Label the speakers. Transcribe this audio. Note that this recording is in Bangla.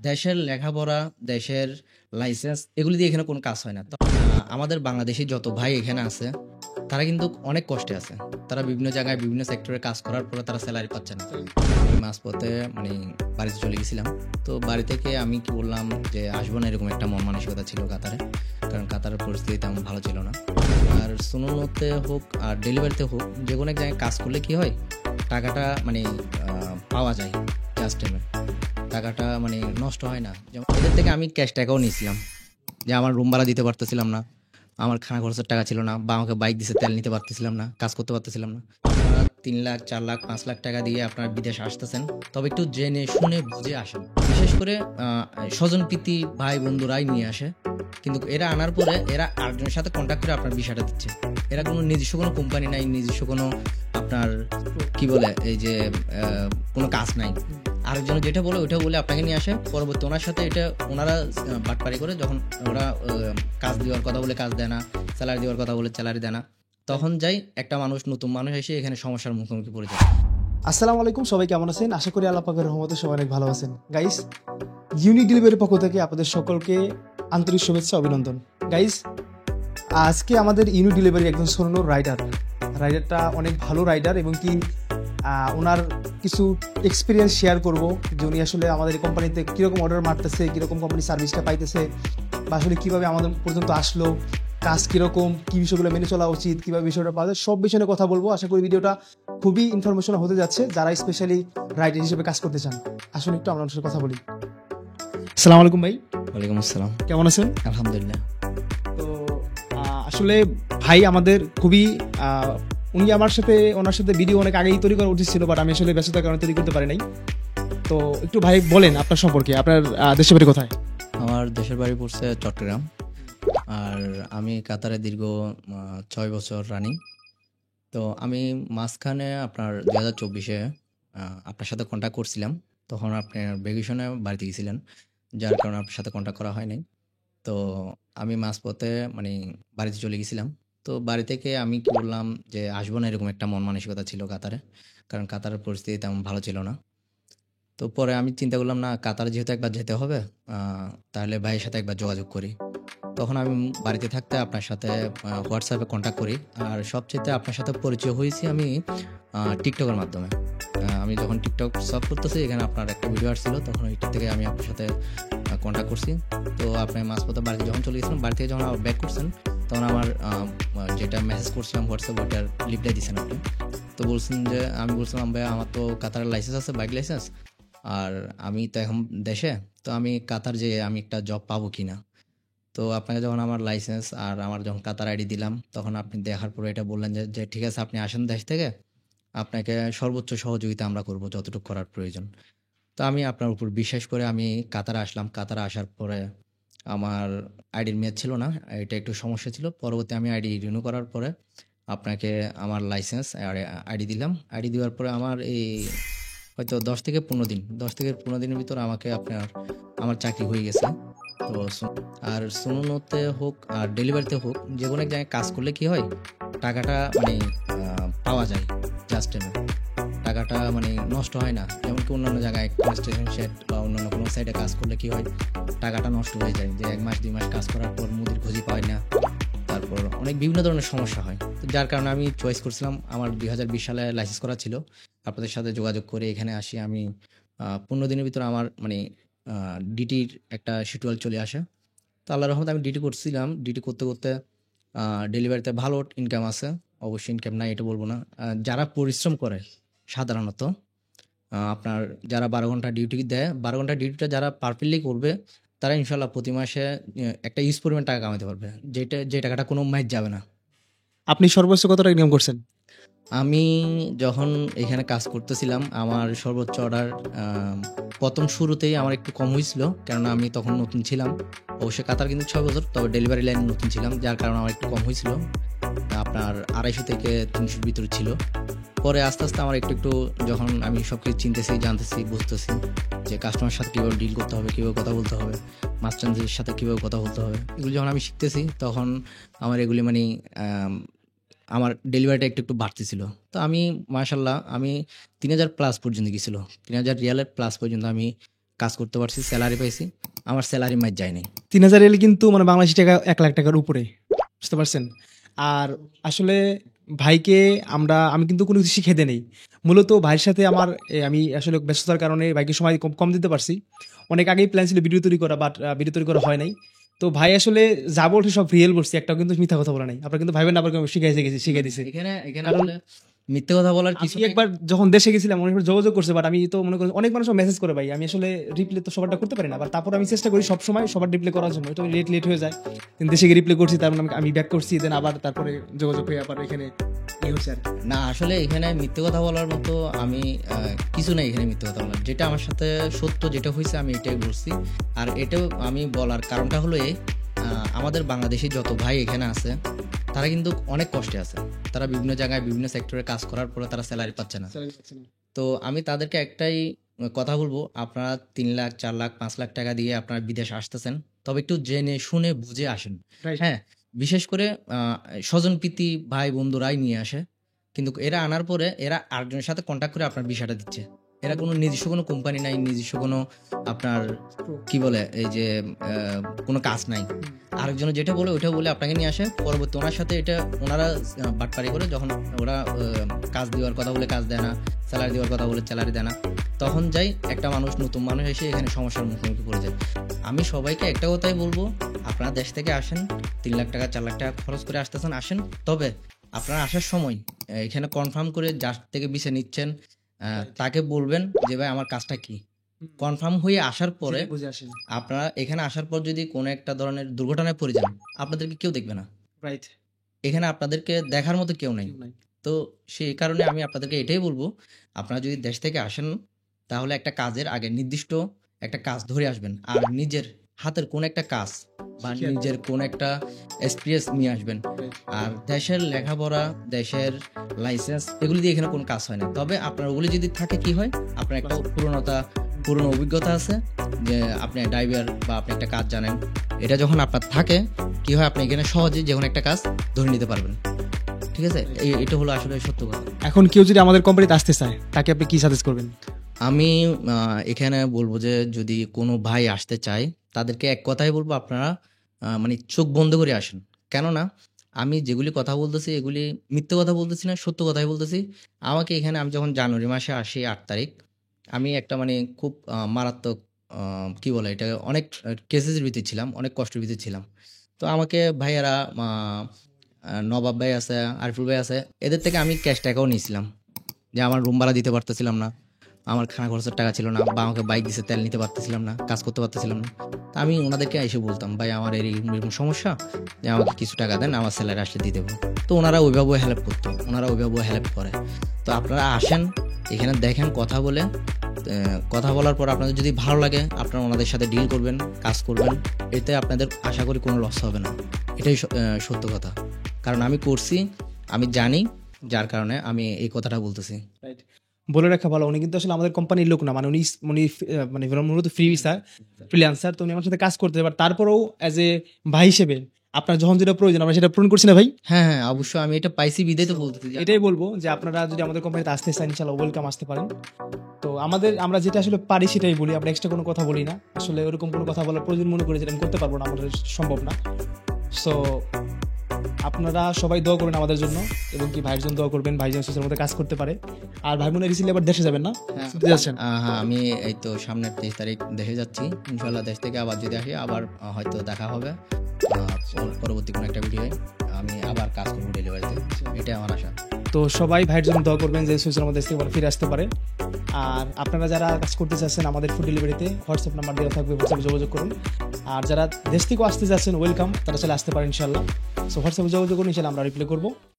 Speaker 1: দেশের লেখাপড়া, দেশের লাইসেন্স এগুলি দিয়ে এখানে কোনো কাজ হয় না। তো আমাদের বাংলাদেশী যত ভাই এখানে আছে, তারা কিন্তু অনেক কষ্টে আছে। তারা বিভিন্ন জায়গায় বিভিন্ন সেক্টরে কাজ করার পরে তারা স্যালারি পাচ্ছে না। আমি মাঝপথে মানে বাড়িতে চলে গেছিলাম। তো বাড়ি থেকে আমি কি বললাম যে আসবো না, এরকম একটা মন মানসিকতা ছিল কাতারে। কারণ কাতারের পরিস্থিতি তেমন ভালো ছিল না। আর সুনুনতে হোক আর ডেলিভারিতে হোক, যেকোনো এক জায়গায় কাজ করলে কি হয়, টাকাটা মানে পাওয়া যায় জাস্ট টাইমে। টাকাটা মানে নষ্ট হয় না। যেমন এদের থেকে আমি ক্যাশ টাকাও নিয়েছিলাম, যে আমার রুম ভাড়া দিতে পারতেছিলাম না, আমার খানা খরচের টাকা ছিল না, বা আমাকে বাইক দিছে তেল নিতে পারতেছিলাম না, কাজ করতে পারতেছিলাম না। আপনারা ৩ লাখ ৪ লাখ ৫ লাখ টাকা দিয়ে আপনারা বিদেশ আসতেছেন, তবে একটু জেনে শুনে বুঝে আসেন। বিশেষ করে স্বজনপ্রীতি ভাই বন্ধুরাই নিয়ে আসে, কিন্তু এরা আনার পরে এরা আরেকজনের সাথে কন্ট্যাক্ট করে আপনার বিষয়টা দিচ্ছে। এরা কোনো নিজস্ব কোনো কোম্পানি নাই, নিজস্ব কোনো আপনার কি বলে এই যে কোনো কাজ নাই। আরেকজন যেটা বলে ওইটা বলে আপনাকে নিয়ে আসে, পরবর্তী ওনার সাথে এটা ওনারা বাটপারি করে, যখন ওরা কাজ দেওয়ার কথা বলে কাজ দেয় না, স্যালারি দেওয়ার কথা বলে স্যালারি দেয় না, তখন যাই একটা মানুষ, নতুন মানুষ এসে এখানে সমস্যার মুখোমুখি পড়ে যায়।
Speaker 2: আসসালামু আলাইকুম, সবাই কেমন আছেন? আশা করি আল্লাহ পাকের রহমতে সবাই অনেক ভালো আছেন। গাইস, ইউনিক ডেলিভারির পক্ষ থেকে আপনাদের সকলকে আন্তরিক শুভেচ্ছা, অভিনন্দন। গাইস, আজকে আমাদের ইউনিক ডেলিভারি একজন সোনানোর রাইডারটা অনেক ভালো রাইডার, এবং কি ওনার কিছু এক্সপিরিয়েন্স শেয়ার করব যে উনি আসলে আমাদের এই কোম্পানিতে কীরকম অর্ডার মারতেছে, কীরকম কোম্পানি সার্ভিসটা পাইতেছে, বা আসলে কীভাবে আমাদের পর্যন্ত আসলো, কাজ কীরকম, কী বিষয়গুলো মেনে চলা উচিত, কীভাবে বিষয়টা পাওয়া যায়, সব বিষয়ে কথা বলবো। আশা করি ভিডিওটা খুবই ইনফরমেশনাল হতে যাচ্ছে যারা স্পেশালি রাইডার হিসেবে কাজ করতে চান। আসুন একটু আমরা সাথে কথা বলি। আসসালামু আলাইকুম ভাই।
Speaker 1: ওয়ালাইকুম আসসালাম।
Speaker 2: কেমন আছেন?
Speaker 1: আলহামদুলিল্লাহ।
Speaker 2: তো আসলে ভাই আমাদের খুবই উনি ওনার সাথে ভিডিও অনেক আগেই তৈরি করা উচিত ছিল, বাট আমি আসলে ব্যস্ততার কারণে তৈরি করতে পারি নাই। তো একটু ভাই বলেন আপনার সম্পর্কে, আপনার দেশের বাড়ি কোথায়?
Speaker 1: আমার দেশের বাড়ি পড়ছে চট্টগ্রাম, আর আমি কাতারে দীর্ঘ ৬ বছর রানিং। তো আমি মাঝখানে আপনার ২০২৪-এ আপনার সাথে কন্ট্যাক্ট করছিলাম, তখন আপনি ভ্যাকেশনে বাড়িতে গেছিলেন, যার কারণে আপনার সাথে কন্ট্যাক্ট করা হয় নাই। তো আমি মাঝপথে মানে বাড়িতে চলে গেছিলাম। তো বাড়ি থেকে আমি কি বললাম যে আসবো না, এরকম একটা মন মানসিকতা ছিল কাতারে। কারণ কাতারের পরিস্থিতি তেমন ভালো ছিল না। তো পরে আমি চিন্তা করলাম, না কাতারে যেহেতু একবার যেতে হবে, তাহলে ভাইয়ের সাথে একবার যোগাযোগ করি। তখন আমি বাড়িতে থাকতে আপনার সাথে হোয়াটসঅ্যাপে কন্ট্যাক্ট করি। আর সবচাইতে আপনার সাথে পরিচয় হয়েছি আমি টিকটকের মাধ্যমে। আমি যখন টিকটক সার্চ করতেছি, এখানে আপনার একটা ভিডিও আসছিল, তখন ওইটা থেকে আমি আপনার সাথে কন্ট্যাক্ট করছি। তো আপনি মাঝপথে বাড়িতে যখন চলে গেছিলাম, বাড়ি থেকে যখন আবার ব্যাক করছেন, তখন আমার যেটা মেসেজ করছিলাম হোয়াটসঅ্যাপ, ওইটার রিপ্লাই দিয়েছেন আপনি। তো বলছেন যে, আমি বলছিলাম ভাই আমার তো কাতারের লাইসেন্স আছে, বাইক লাইসেন্স, আর আমি তো এখন দেশে, তো আমি কাতার যেয়ে আমি একটা জব পাবো কিনা। তো আপনাকে যখন আমার লাইসেন্স আর আমার যখন কাতার আইডি দিলাম, তখন আপনি দেখার পরে এটা বললেন যে ঠিক আছে, আপনি আসেন দেশ থেকে, আপনাকে সর্বোচ্চ সহযোগিতা আমরা করব যতটুকু করার প্রয়োজন। তো আমি আপনার উপর বিশ্বাস করে আমি কাতারে আসলাম। কাতারে আসার পরে আমার আইডির মেয়াদ ছিল না, এটা একটু সমস্যা ছিল। পরবর্তী আমি আইডি রিনিউ করার পরে আপনাকে আমার লাইসেন্স আর আইডি দিলাম। আইডি দেওয়ার পরে আমার এই হয়তো ১০ থেকে ১৫ দিনের ভিতর আমাকে আমার চাকরি হয়ে গেছে। তো আর সুনুনতে হোক আর ডেলিভারিতে হোক, যেকোনো এক জায়গায় কাজ করলে কি হয়, টাকাটা মানে পাওয়া যায় জাস্ট টাইমে। টাকাটা মানে নষ্ট হয় না। যেমন কি অন্যান্য জায়গায় কনস্ট্রাকশন সাইট বা অন্যান্য কোনো সাইটে কাজ করলে কি হয়, টাকাটা নষ্ট হয়ে যায়, যে ১ মাস ২ মাস কাজ করার পর মুদির খোঁজই পায় না। তারপর অনেক বিভিন্ন ধরনের সমস্যা হয়। তো যার কারণে আমি চয়েস করছিলাম, আমার ২০২০ সালে লাইসেন্স করা ছিল। আপনাদের সাথে যোগাযোগ করে এখানে আসি আমি। ১৫ দিনের ভিতরে আমার মানে ডিটির একটা শিডিউল চলে আসে। তো আল্লাহর রহমতে আমি ডিটি করছিলাম। ডিটি করতে, করতে ডেলিভারিতে ভালো ইনকাম আছে। অবশ্যই ইনকাম নাই এটা বলব না। যারা পরিশ্রম করে সাধারণত, আপনার যারা ১২ ঘন্টা ডিউটি দেয়, ১২ ঘন্টা ডিউটিটা যারা পারফেক্টলি করবে, তারা ইনশাআল্লাহ প্রতি মাসে একটা হিউজ পরিমাণ টাকা কামাইতে পারবে। যে টাকাটা কোনো মাইর যাবে না।
Speaker 2: আপনি সর্বোচ্চ কত টাকা ইনকাম করছেন?
Speaker 1: আমি যখন এখানে কাজ করতেছিলাম, আমার সর্বোচ্চ অর্ডার ১ম শুরুতেই আমার একটু কম হয়েছিল। কেননা আমি তখন নতুন ছিলাম। অবশ্যই কাতার কিন্তু ৬ বছর, তবে ডেলিভারি লাইনে নতুন ছিলাম, যার কারণে আমার একটু কম হয়েছিল। আপনার ২৫০ থেকে ৩০০ ভিতরে ছিল। পরে আস্তে, আস্তে আমার একটু যখন আমি সবকিছু চিনতেছি, জানতেছি, বুঝতেছি যে কাস্টমারের সাথে কীভাবে ডিল করতে হবে, কীভাবে কথা বলতে হবে, মাস্টারদের সাথে কীভাবে কথা বলতে হবে, এগুলো যখন আমি শিখতেছি, তখন আমার এগুলি মানে আমার ডেলিভারিটা একটু বাড়তেছিল। তো আমি মাশাআল্লাহ আমি ৩,০০০ প্লাস পর্যন্ত গেছিল। ৩,০০০ রিয়ালের প্লাস পর্যন্ত আমি কাজ করতে পারছি, স্যালারি পাইছি, আমার স্যালারি মাইর যায়নি।
Speaker 2: 3,000 রিয়াল কিন্তু মানে বাংলাদেশি টাকা 1 লাখ টাকার উপরে, বুঝতে পারছেন? আর আসলে ভাইকে আমি কিন্তু কোনো কিছু শিখে দেই নেই। মূলত ভাইয়ের সাথে আমার আমি আসলে ব্যস্ততার কারণে ভাইকে সময় কম কম দিতে পারছি। অনেক আগেই প্ল্যান ছিল ভিডিও তৈরি করা, বাট ভিডিও তৈরি করা হয় নাই। তো ভাই আসলে যা বলছে সব রিয়েল বলছি, একটাও কিন্তু মিথ্যা কথা বলা নাই। আপনারা কিন্তু ভাইবেন না আবার শিখাই দিছে।
Speaker 1: এখানে
Speaker 2: কারণ
Speaker 1: আসলে মিথ্যে কথা বলার কিছু
Speaker 2: আমি একবার যখন দেশে গেছিলাম অনেকবার যোগাযোগ করছে, বাট আমি তো মনে করি অনেক মানুষ মেসেজ করে ভাই, আমি আসলে রিপ্লে তো সবারটা করতে পারি না, বাট তারপর আমি চেষ্টা করি সবসময় সবার রিপ্লে করার জন্য। এটা লেট হয়ে যায়, কিন্তু দেশে গিয়ে রিপ্লে করছি, তারপর আমি ব্যাক করছি, দেন আবার তারপরে যোগাযোগ হয়ে আবার এখানে হচ্ছে আর কি।
Speaker 1: না, আসলে এখানে মিথ্যে কথা বলার মতো আমি কিছু নাই এখানে মিথ্যে কথা বলার। যেটা আমার সাথে সত্য, যেটা হয়েছে আমি এটাই বলছি। আর এটাও আমি বলার কারণটা হলো আমাদের বাংলাদেশি যত ভাই এখানে আছে তারা কিন্তু অনেক কষ্টে আছে। তারা বিভিন্ন জায়গায় বিভিন্ন সেক্টরে কাজ করার পরে তারা স্যালারি পাচ্ছে না। তো আমি তাদেরকে একটাই কথা বলবো, আপনারা 3 লাখ 4 লাখ 5 লাখ টাকা দিয়ে আপনারা বিদেশ আসতেছেন, তবে একটু জেনে শুনে বুঝে আসেন।
Speaker 2: Right.
Speaker 1: হ্যাঁ, বিশেষ করে স্বজনপ্রীতি ভাই বন্ধুরাই নিয়ে আসে, কিন্তু এরা আনার পরে এরা আরেকজনের সাথে কন্ট্যাক্ট করে আপনার বিষয়টা দিচ্ছে। এরা কোনো নিজস্ব কোনো কোম্পানি নাই, নিজস্ব কোনো আপনার কি বলে এই যে কোনো কাজ নাই। আরেকজনের যেটা বলে ওইটা বলে আপনাকে নিয়ে আসে, পরবর্তী ওনার সাথে এটা ওনারা বাটপারি করে, যখন ওরা কাজ দেওয়ার কথা বলে কাজ দেয় না, স্যালারি দেওয়ার কথা বলে স্যালারি দেয় না, তখন যাই একটা মানুষ, নতুন মানুষ এসে এখানে সমস্যার মুখোমুখি পড়ে যায়। আমি সবাইকে একটা কথাই বলবো, আপনারা দেশ থেকে আসেন, 3 লাখ টাকা 4 লাখ টাকা খরচ করে আসতেছেন, আসেন, তবে আপনারা আসার সময় এখানে কনফার্ম করে যার থেকে বিষয় নিচ্ছেন তাকে বলবেন যে ভাই আমার কাজটা কি। কনফার্ম হয়ে আসার পরে
Speaker 2: বুঝে আসেন।
Speaker 1: আপনারা এখানে আসার পর যদি কোনো একটা ধরনের দুর্ঘটনায় পড়ে যান, আপনাদেরকে কেউ দেখবে না,
Speaker 2: রাইট।
Speaker 1: এখানে আপনাদেরকে দেখার মতো কেউ নাই। তো সেই কারণে আমি আপনাদেরকে এটাই বলবো, আপনারা যদি দেশ থেকে আসেন তাহলে একটা কাজের আগে নির্দিষ্ট একটা কাজ ধরে আসবেন, আর নিজের হাতের কোন একটা কাজ বা নিজের কোন একটা এক্সপিরিয়েন্স নিয়ে আসবেন। আর দেশের লেখাপড়া, দেশের লাইসেন্স, এগুলি দিয়ে এখানে কোনো কাজ হয় না। তবে আপনার ওগুলি যদি থাকে, কি হয়, আপনার একটা পুরনো অভিজ্ঞতা আছে যে আপনি ড্রাইভার বা আপনি একটা কাজ জানেন, এটা যখন আপনার থাকে কি হয়, আপনি এখানে সহজে যে কোনো একটা কাজ ধরে নিতে পারবেন। ঠিক আছে, এটা হলো আসলে সত্য কথা।
Speaker 2: এখন কেউ যদি আমাদের কোম্পানিতে আসতে চায়, তাকে আপনি কি সাজেস্ট করবেন?
Speaker 1: আমি এখানে বলবো যে যদি কোনো ভাই আসতে চায়, তাদেরকে এক কথাই বলবো, আপনারা মানে চোখ বন্ধ করে আসেন। কেননা আমি যেগুলি কথা বলতেছি এগুলি মিথ্যে কথা বলতেছি না, সত্য কথাই বলতেছি। আমাকে এখানে, আমি যখন জানুয়ারি মাসে আসি 8 তারিখ, আমি একটা মানে খুব মারাত্মক কি বলে এটা, অনেক কেসেসের ভিতরে ছিলাম, অনেক কষ্টের ভিতরে ছিলাম। তো আমাকে ভাইয়ারা নবাব ভাই আছে, আরিফুল ভাই আছে, এদের থেকে আমি ক্যাশ টাকাও নিয়েছিলাম যে আমার রুম ভাড়া দিতে পারতেছিলাম না, আমার খানা খরচের টাকা ছিল না, বা আমাকে বাইক দিছে তেল নিতে পারতেছিলাম না, কাজ করতে পারতেছিলাম না। তা আমি ওনাদেরকে এসে বলতাম, ভাই আমার এরকম সমস্যা, যে আমাকে কিছু টাকা দেন, আমার স্যালারি আসলে দিয়ে দেবো। তো ওনারা ওইভাবে হেল্প করতো, ওনারা ওইভাবে হেল্প করে। তো আপনারা আসেন, এখানে দেখেন, কথা বলে, কথা বলার পর আপনাদের যদি ভালো লাগে, আপনারা ওনাদের সাথে ডিল করবেন, কাজ করবেন, এতে আপনাদের আশা করি কোনো লস হবে না। এটাই সত্য কথা, কারণ আমি করছি, আমি জানি, যার কারণে আমি এই কথাটা বলতেছি।
Speaker 2: রাইট। বলে রাখা ভালো, উনি কিন্তু আসলে আমাদের কোম্পানির লোক না, মানে উনি মানে মূলত ফ্রিল্যান্সার। তো উনি আমার সাথে কাজ করতে, এবার তারপরেও অ্যাজ এ ভাই হিসেবে আপনার যখন যেটা প্রয়োজন আমরা সেটা পূরণ করছি না ভাই?
Speaker 1: হ্যাঁ হ্যাঁ, অবশ্যই, আমি এটা পাইছি বিদায় তো বলতেছি।
Speaker 2: এটাই বলবো যে আপনারা যদি আমাদের কোম্পানিতে আসতে চান, ইনশাআল্লাহ ওয়েলকাম, আসতে পারেন। তো আমরা যেটা আসলে পারি সেটাই বলি, আমরা এক্সট্রা কোনো কথা বলি না। আসলে ওরকম কোনো কথা বলার প্রয়োজন মনে করে যেটা আমি করতে পারবো না, আমাদের সম্ভব না। সো আপনারা সবাই দোয়া করবেন আমাদের জন্য, এবং কি ভাইয়ের জন্য দোয়া করবেন, ভাই যেন সুস্থের মধ্যে কাজ করতে পারে। আর ভাই মনে রিসেন্টলি আবার দেশে যাবেন না? ছুটিতে যাচ্ছেন?
Speaker 1: হ্যাঁ, আমি এই তো সামনের 23 তারিখ দেশে যাচ্ছি, ইনশাল্লাহ। দেশ থেকে আবার যদি আসি, আবার হয়তো দেখা হবে পরবর্তী কোনো একটা ভিডিওয়ে, আমি আবার কাজ করবো ডেলিভারিতে, এটাই আমার আশা।
Speaker 2: তো সবাই ভাইয়ের জন্য দোয়া করবেন যে সুস্থের মধ্যে দেশ থেকে আবার ফিরে আসতে পারে। আর আপনারা যারা কাজ করতে চাচ্ছেন আমাদের ফুড ডেলিভারিতে, হোয়াটসঅ্যাপ নাম্বার দেওয়া থাকবে, হোয়াটসঅ্যাপে যোগাযোগ করুন। আর যারা দেশ থেকেও আসতে যাচ্ছেন, ওয়েলকাম, তারা চলে আসতে পারেন ইনশাল্লাহ। সো হোয়াটসঅ্যাপে যোগাযোগ করুন, ইনশাল্লাহ আমরা রিপ্লাই করবো।